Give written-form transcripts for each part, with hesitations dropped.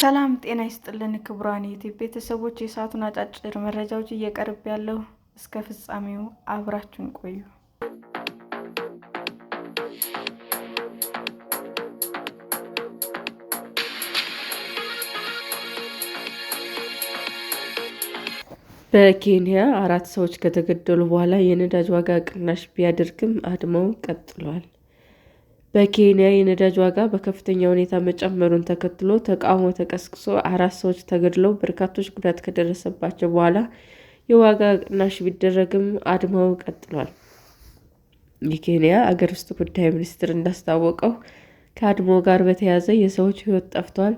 ሰላም ጤና ይስጥልን ክቡራን የዩቲዩብ ቤተሰቦች፣ የሰዓቱን አጫጭር መረጃዎች እየቀርብ ያለው እስከ ፍጻሜው አብራችሁን ቆዩ። በኬንያ 4 ሰዎች ከተገደሉ በኋላ የነዳጅ ዋጋ ቅናሽ ቢያደርግም አድማው ቀጥሏል። በኬንያ የነዳጅ ዋጋ በከፍተኛ ሁኔታ መጨመሩን ተከትሎ ተቃውሞ ተቀስቅሶ 4 ሰዎች ተገድለው በርካቶች ጉዳት ከደረሰባቸው በኋላ የዋጋ ቅናሽ ቢደረግም አድማው ቀጥሏል። የኬንያ አገር ውስጥ ጉዳይ ሚኒስቴር እንዳስታወቀው ከአድማው ጋር በተያያዘ የሰዎች ሕይወት ጠፍቷል፣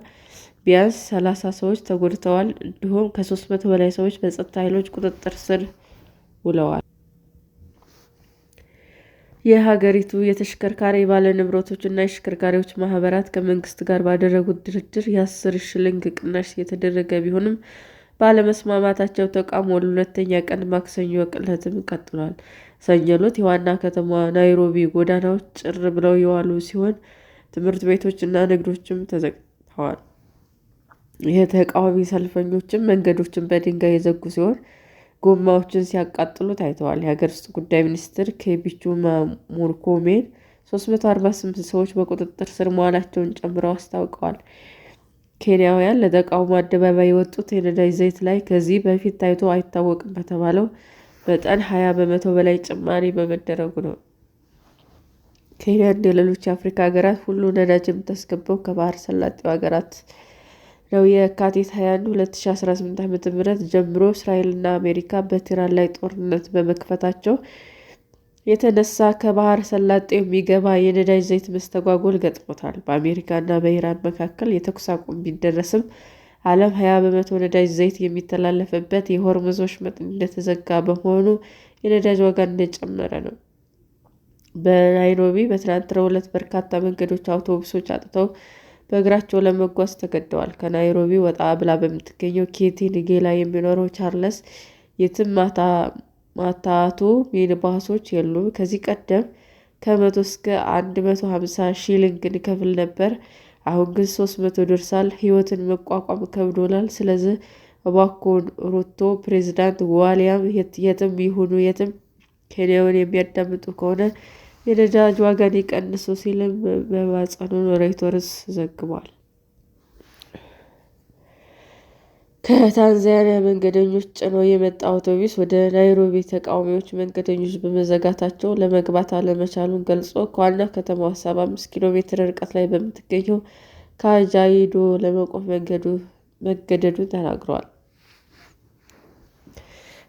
ቢያንስ 30 ሰዎች ተጎድተዋል፣ እንዲሁም ከ300 በላይ ሰዎች በጸጥታ ኃይሎች ቁጥጥር ስር ውለዋል። የሀገሪቱ የተሽከርካሪ ባለንብረቶችና የአሽከርካሪዎች ማህበራት ከመንግስት ጋር ባደረጉት ድርድር የ10 ሽልንግ ቅናሽ የተደረገ ቢሆንም ባለመስማማታቸው ተቃውሞ ለሁለተኛ ቀን ማክሰኞ ዕለትም ቀጥሏል። ሰኞ ዕለት የዋና ከተማዋ ናይሮቢ ጎዳናዎች ጭር ብለው የዋሉ ሲሆን ትምህርት ቤቶችና ንግዶችም ተዘግተዋል። የተቃዋሚ ሰልፈኞችም መንገዶችን በድንጋይ የዘጉ ሲሆን ጎማዎችን ሲያቃጥሉ ታይተዋል። የሀገር ውስጥ ጉዳይ ሚኒስትር ኬፒቹማ ሙርኮሜን 348 ሰዎች በቁጥጥር ስር መዋላቸውን ጨምረው አስታውቀዋል። ኬንያውያን ለተቃውሞ አደባባይ የወጡት የነዳጅ ዘይት ላይ ከዚህ በፊት ታይቶ አይታወቅም በተባለው መጠን 20 በመቶ በላይ ጭማሪ በመደረጉ ነው። ኬንያ እንደ ሌሎች የአፍሪካ ሀገራት ሁሉ ነዳጅ የምታስገባው ከባህረ ሰላጤው ሀገራት ነው። የካቲት 21 2018 ዓ.ም ጀምሮ እስራኤልና አሜሪካ በኢራን ላይ ጦርነት በመክፈታቸው የተነሳ ከባህረ ሰላጤው የሚገባ የነዳጅ ዘይት መስተጓጎል ገጥሞታል። በአሜሪካና በኢራን መካከል የተኩስ አቁም ቢደረስም ዓለም 20 በመቶ ነዳጅ ዘይት የሚተላለፍበት የሆርሙዝ ወሽመጥ እንደተዘጋ በመሆኑ የነዳጅ ዋጋ እንደጨመረ ነው። በናይሮቢ በትናንትናው ዕለት በርካታ መንገዶች አውቶቡሶች አጥተው በእግራቸው ለመጓዝ ተገደዋል። ከናይሮቢ ወጣ ብላ በምትገኘው ኬቲ ንጌላ የሚኖረው ቻርለስ የትም ማታቱ ሚኒባሶች የሉም። ከዚህ ቀደም ከ100 እስከ 150 ሺሊንግ እንከፍል ነበር፣ አሁን ግን 300 ደርሷል። ህይወትን መቋቋም ከብዶናል። ስለዚህ እባክዎን ሩቶ ፕሬዚዳንት ዊልያም የትም ይሁኑ የትም ኬንያውን የሚያዳምጡ ከሆነ የነዳጅ ዋጋን ይቀንሱ ሲልም መማጸኑን ሮይተርስ ዘግቧል። ከታንዛኒያ መንገደኞች ጭኖ የመጣ አውቶቡስ ወደ ናይሮቢ ተቃዋሚዎች መንገደኞች በመዘጋታቸው ለመግባት አለመቻሉን ገልጾ ከዋና ከተማዋ 75 ኪሎ ሜትር ርቀት ላይ በምትገኘው ካጃይዶ ለመቆም መገደዱን ተናግሯል።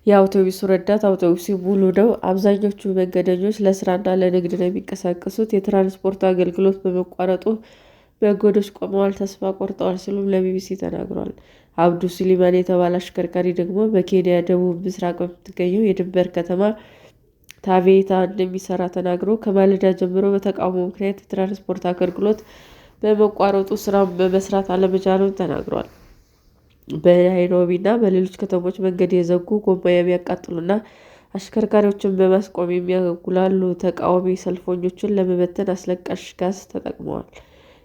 የአውቶቡሱ ረዳት አውቶቡሱ ሙሉ ነው፣ አብዛኞቹ መንገደኞች ለስራና ለንግድ ነው የሚንቀሳቀሱት፣ የትራንስፖርት አገልግሎት በመቋረጡ መንገዶች ቆመዋል፣ ተስፋ ቆርጠዋል ሲሉም ለቢቢሲ ተናግሯል። አብዱ ስሊማን የተባለ አሽከርካሪ ደግሞ በኬንያ ደቡብ ምስራቅ በምትገኘው የድንበር ከተማ ታቬታ እንደሚሰራ ተናግሮ ከማለዳ ጀምሮ በተቃውሞ ምክንያት የትራንስፖርት አገልግሎት በመቋረጡ ስራውን በመስራት አለመቻሉን ተናግሯል። በናይሮቢና በሌሎች ከተሞች መንገድ የዘጉ፣ ጎማ የሚያቃጥሉና አሽከርካሪዎችን በማስቆም የሚያጉላሉ ተቃዋሚ ሰልፈኞችን ለመበተን አስለቃሽ ጋዝ ተጠቅመዋል።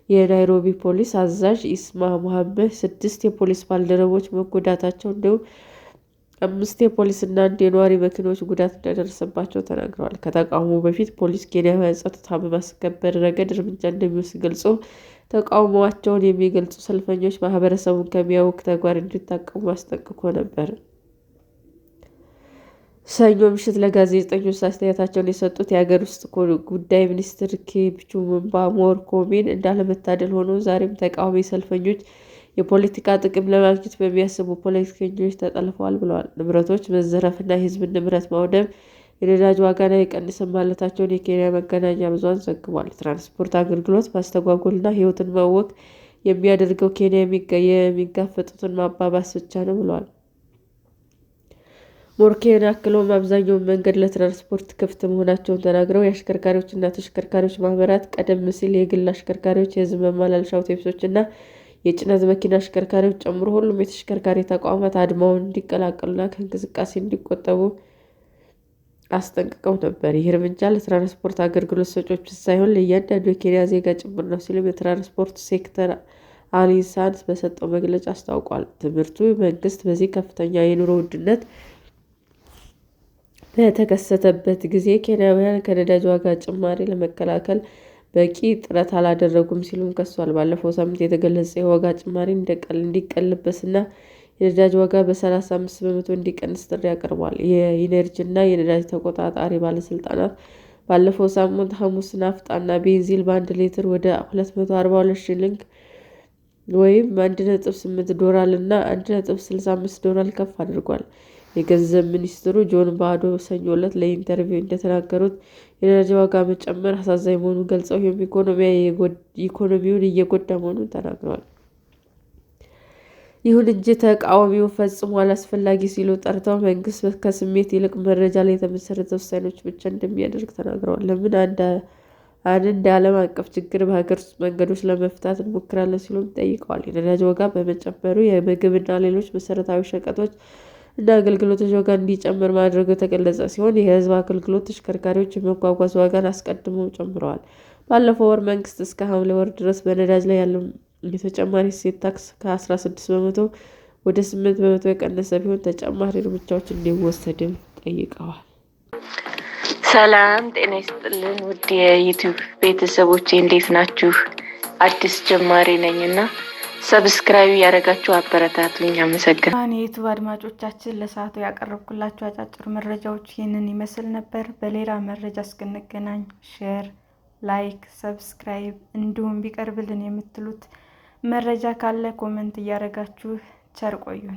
የናይሮቢ ፖሊስ አዛዥ ኢስማ መሐመድ 6 የፖሊስ ባልደረቦች መጎዳታቸው እንዲሁም 5 የፖሊስና 1 የነዋሪ መኪኖች ጉዳት እንደደረሰባቸው ተናግረዋል። ከተቃውሞ በፊት ፖሊስ ኬንያውያን ጸጥታ በማስከበር ረገድ እርምጃ እንደሚወስድ ገልጾ ተቃውሟቸውን የሚገልጹ ሰልፈኞች ማህበረሰቡን ከሚያውክ ተግባር እንዲታቀቡ አስጠንቅቆ ነበር። ሰኞ ምሽት ለጋዜጠኞች አስተያየታቸውን የሰጡት የሀገር ውስጥ ጉዳይ ሚኒስትር ኬፒቹማ ሙርኮሜን እንዳለመታደል ሆኖ ዛሬም ተቃዋሚ ሰልፈኞች የፖለቲካ ጥቅም ለማግኘት በሚያስቡ ፖለቲከኞች ተጠልፈዋል ብለዋል። ንብረቶች መዘረፍና የህዝብን ንብረት ማውደም የነዳጅ ዋጋን አይቀንስም ማለታቸውን የኬንያ መገናኛ ብዙኃን ዘግቧል። ትራንስፖርት አገልግሎት ማስተጓጎልና ህይወትን ማወክ የሚያደርገው ኬንያ የሚጋፈጡትን ማባባስ ብቻ ነው ብለዋል። ሙርኮሜን አክለውም አብዛኛውን መንገድ ለትራንስፖርት ክፍት መሆናቸውን ተናግረው የአሽከርካሪዎችና ተሽከርካሪዎች ማህበራት ቀደም ሲል የግል አሽከርካሪዎች፣ የህዝብ ማመላለሻ አውቶቡሶችና የጭነት መኪና አሽከርካሪዎች ጨምሮ ሁሉም የተሽከርካሪ ተቋማት አድማውን እንዲቀላቀሉና ከእንቅስቃሴ እንዲቆጠቡ አስጠንቅቀው ነበር። ይህ እርምጃ ለትራንስፖርት አገልግሎት ሰጪዎች ሳይሆን ለእያንዳንዱ የኬንያ ዜጋ ጭምር ነው ሲሉም የትራንስፖርት ሴክተር አሊሳንስ በሰጠው መግለጫ አስታውቋል። ትምህርቱ መንግስት በዚህ ከፍተኛ የኑሮ ውድነት በተከሰተበት ጊዜ ኬንያውያን ከነዳጅ ዋጋ ጭማሪ ለመከላከል በቂ ጥረት አላደረጉም ሲሉም ከሷል። ባለፈው ሳምንት የተገለጸ የዋጋ ጭማሪ እንዲቀለበስና የነዳጅ ዋጋ በ35 በመቶ እንዲቀንስ ጥሪ አቅርቧል። የኢነርጂና የነዳጅ ተቆጣጣሪ ባለስልጣናት ባለፈው ሳምንት ሐሙስ ናፍጣና ቤንዚን በ1 ሊትር ወደ 242 ሺሊንግ ወይም $1.8 እና $1.65 ከፍ አድርጓል። የገንዘብ ሚኒስትሩ ጆን ባዶ ሰኞ ዕለት ለኢንተርቪው እንደተናገሩት የነዳጅ ዋጋ መጨመር አሳዛኝ መሆኑን ገልጸው ኢኮኖሚውን እየጎዳ መሆኑን ተናግረዋል። ይሁን እንጂ ተቃዋሚው ፈጽሞ አላስፈላጊ ሲሉ ጠርተው መንግስት ከስሜት ይልቅ መረጃ ላይ የተመሰረተ ውሳኔዎች ብቻ እንደሚያደርግ ተናግረዋል። ለምን አንድ ዓለም አቀፍ ችግር በሀገር ውስጥ መንገዶች ለመፍታት እንሞክራለን ሲሉም ጠይቀዋል። የነዳጅ ዋጋ በመጨመሩ የምግብና ሌሎች መሰረታዊ ሸቀጦች እና አገልግሎቶች ዋጋ እንዲጨምር ማድረጉ የተገለጸ ሲሆን የህዝብ አገልግሎት ተሽከርካሪዎች የመጓጓዝ ዋጋን አስቀድመው ጨምረዋል። ባለፈው ወር መንግስት እስከ ሐምሌ ወር ድረስ በነዳጅ ላይ ያለው የተጨማሪ እሴት ታክስ ከ16 በመቶ ወደ 8 በመቶ የቀነሰ ቢሆን ተጨማሪ እርምጃዎች እንዲወሰድም ጠይቀዋል። ሰላም ጤና ይስጥልን ውድ የዩቲዩብ ቤተሰቦቼ እንዴት ናችሁ? አዲስ ጀማሪ ነኝና ሰብስክራይብ ያደረጋችሁ አበረታቱኝ። አመሰግናለሁ። የዩቲዩብ አድማጮቻችን ለሰዓቱ ያቀረብኩላችሁ አጫጭር መረጃዎች ይህንን ይመስል ነበር። በሌላ መረጃ እስክንገናኝ ሼር፣ ላይክ፣ ሰብስክራይብ እንዲሁም ቢቀርብልን የምትሉት መረጃ ካለ ኮሜንት እያደረጋችሁ ቸር ቆዩን።